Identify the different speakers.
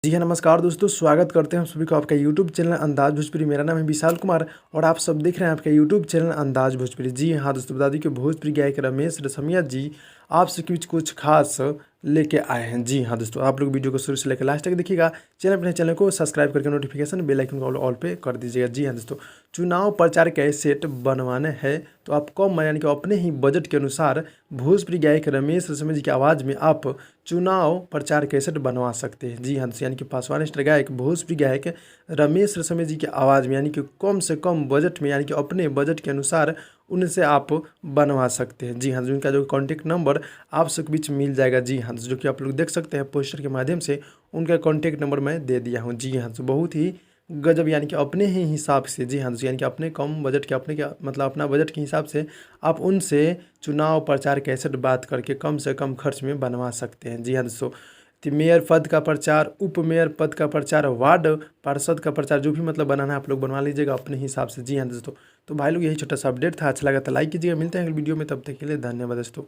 Speaker 1: जी हाँ, नमस्कार दोस्तों, स्वागत करते हैं हम सभी को आपका यूट्यूब चैनल अंदाज़ भोजपुरी। मेरा नाम है विशाल कुमार और आप सब देख रहे हैं आपका यूट्यूब चैनल अंदाज़ भोजपुरी। जी हाँ दोस्तों, बता दें कि भोजपुरी गायक रमेश रसमिया जी आप सबके बीच कुछ खास लेके आए हैं। जी हाँ दोस्तों, आप लोग वीडियो को शुरू से लेकर लास्ट तक देखिएगा। अपने चैनल को सब्सक्राइब करके नोटिफिकेशन बेल आइकन को ऑल पे कर दीजिएगा। जी हाँ दोस्तों, चुनाव प्रचार कैसेट बनवाने हैं तो आप कम यानी कि अपने ही बजट के अनुसार भोजपुरी गायक रमेश रसमिया जी की आवाज़ में आप चुनाव प्रचार कैसेट बनवा सकते हैं। जी हाँ दोस्तों, यानी कि पासवान स्टार गायक भोजपुरी गायक रमेश रसमिया जी की आवाज़ में यानी कि कम से कम बजट में यानी कि अपने बजट के अनुसार उनसे आप बनवा सकते हैं। जी हाँ, जो उनका जो कॉन्टैक्ट नंबर आप सबके बीच मिल जाएगा। जी हाँ, जो कि आप लोग देख सकते हैं पोस्टर के माध्यम से उनका कॉन्टैक्ट नंबर मैं दे दिया हूँ। जी हाँ, तो बहुत ही गजब यानी कि अपने ही हिसाब से। जी हाँ, यानी कि अपने कम बजट के अपने क्या मतलब अपना बजट के हिसाब से आप उनसे चुनाव प्रचार कैसेट बात करके कम से कम खर्च में बनवा सकते हैं। जी हाँ दोस्तों, तो मेयर पद का प्रचार, उप मेयर पद का प्रचार, वार्ड पार्षद का प्रचार, जो भी मतलब बनाना है आप लोग बनवा लीजिएगा अपने हिसाब से। जी हाँ दोस्तों, तो भाई लोग यही छोटा सा अपडेट था। अच्छा लगा तो लाइक कीजिएगा। मिलते हैं अगली वीडियो में, तब तक के लिए धन्यवाद दोस्तों।